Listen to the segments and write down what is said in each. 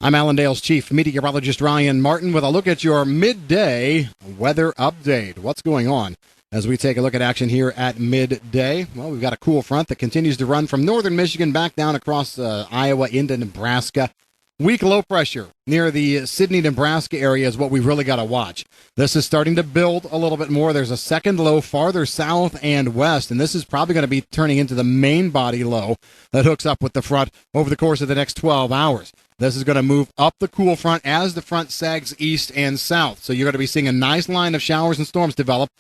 I'm Allendale's chief meteorologist Ryan Martin with a look at your midday weather update. What's going on as we take a look at action here at midday? Well, we've got a cool front that continues to run from northern Michigan back down across Iowa into Nebraska. Weak low pressure near the Sidney, Nebraska area is what we've really got to watch. This is starting to build a little bit more. There's a second low farther south and west, and this is probably going to be turning into the main body low that hooks up with the front over the course of the next 12 hours. This is going to move up the cool front as the front sags east and south. So you're going to be seeing a nice line of showers and storms develop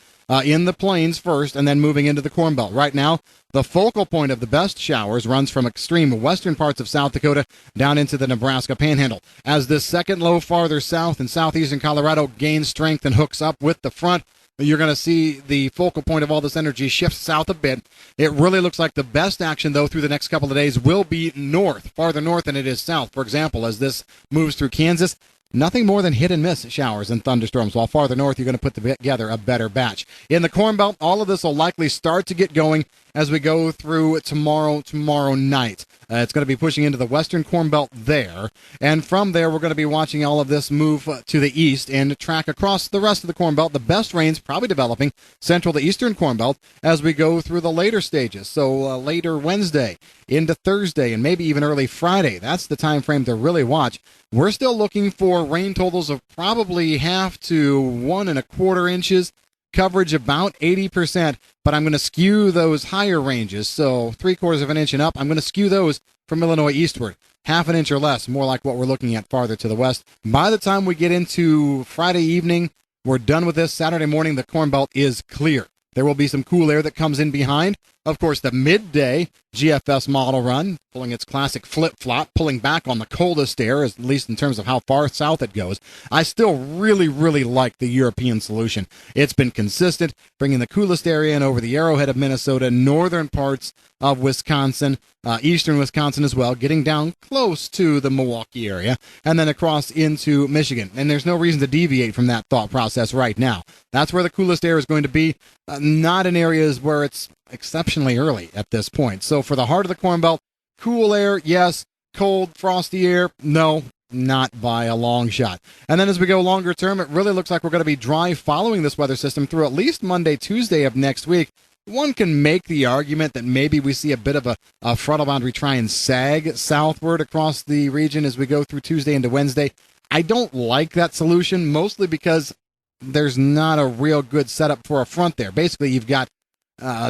in the plains first and then moving into the Corn Belt. Right now, the focal point of the best showers runs from extreme western parts of South Dakota down into the Nebraska Panhandle. As this second low farther south and southeastern Colorado gains strength and hooks up with the front, you're going to see the focal point of all this energy shift south a bit. It really looks like the best action, though, through the next couple of days will be north, farther north than it is south. For example, as this moves through Kansas, nothing more than hit and miss showers and thunderstorms, while farther north you're going to put together a better batch. In the Corn Belt, all of this will likely start to get going as we go through tomorrow night. It's going to be pushing into the western Corn Belt there, and from there we're going to be watching all of this move to the east and track across the rest of the Corn Belt. The best rains probably developing central to eastern Corn Belt as we go through the later stages, so later Wednesday into Thursday and maybe even early Friday. That's the time frame to really watch. We're still looking for rain totals of probably 1/2 to 1 1/4 inches. Coverage about 80%, but I'm going to skew those higher ranges, so 3/4 of an inch and up. I'm going to skew those from Illinois eastward, 1/2 inch or less, more like what we're looking at farther to the west. By the time we get into Friday evening, we're done with this. Saturday morning, the Corn Belt is clear. There will be some cool air that comes in behind. Of course, the midday GFS model run, pulling its classic flip-flop, pulling back on the coldest air, at least in terms of how far south it goes. I still really like the European solution. It's been consistent, bringing the coolest area in over the Arrowhead of Minnesota, northern parts of Wisconsin, eastern Wisconsin as well, getting down close to the Milwaukee area, and then across into Michigan. And there's no reason to deviate from that thought process right now. That's where the coolest air is going to be, not in areas where it's exceptionally early at this point. So for the heart of the Corn Belt, cool air, yes. Cold, frosty air, no. Not by a long shot. And then as we go longer term, it really looks like we're going to be dry following this weather system through at least Monday, Tuesday of next week. One can make the argument that maybe we see a bit of a frontal boundary try and sag southward across the region as we go through Tuesday into Wednesday. I don't like that solution, mostly because there's not a real good setup for a front there. Basically, you've got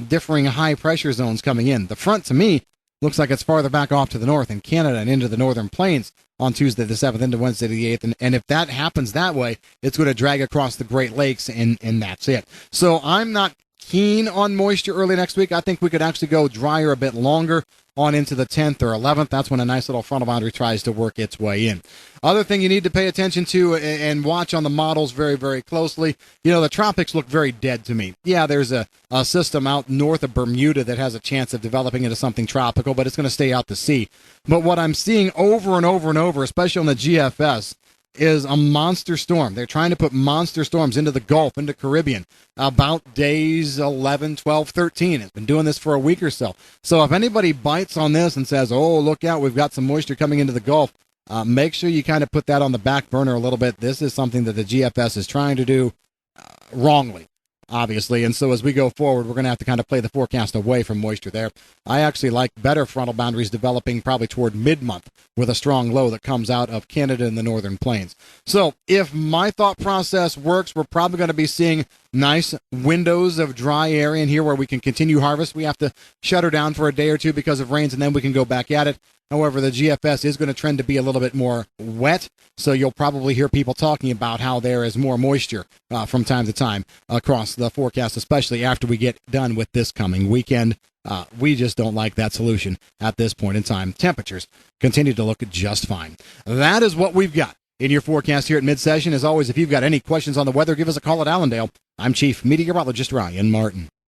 differing high pressure zones coming in. The front, to me, looks like it's farther back off to the north in Canada and into the northern plains on Tuesday the 7th into Wednesday the 8th. And if that happens that way, it's going to drag across the Great Lakes, and that's it. So I'm not keen on moisture early next week. I think we could actually go drier a bit longer on into the 10th or 11th. That's when a nice little frontal boundary tries to work its way in. Other thing you need to pay attention to and watch on the models very closely, the tropics look very dead to me. Yeah, there's a system out north of Bermuda that has a chance of developing into something tropical, but it's going to stay out to sea. But what I'm seeing over and over, especially on the GFS, is a monster storm. They're trying to put monster storms into the Gulf, into Caribbean, about days 11, 12, 13. It's been doing this for a week or so. So if anybody bites on this and says, oh, look out, we've got some moisture coming into the Gulf, make sure you kind of put that on the back burner a little bit. This is something that the GFS is trying to do wrongly, obviously. And so as we go forward, we're going to have to kind of play the forecast away from moisture there. I actually like better frontal boundaries developing probably toward mid-month with a strong low that comes out of Canada and the northern plains. So if my thought process works, we're probably going to be seeing nice windows of dry air in here where we can continue harvest. We have to shut her down for a day or two because of rains, and then we can go back at it. However, the GFS is going to trend to be a little bit more wet, so you'll probably hear people talking about how there is more moisture from time to time across the forecast, especially after we get done with this coming weekend. We just don't like that solution at this point in time. Temperatures continue to look just fine. That is what we've got in your forecast here at mid-session. As always, if you've got any questions on the weather, give us a call at Allendale. I'm Chief Meteorologist Ryan Martin.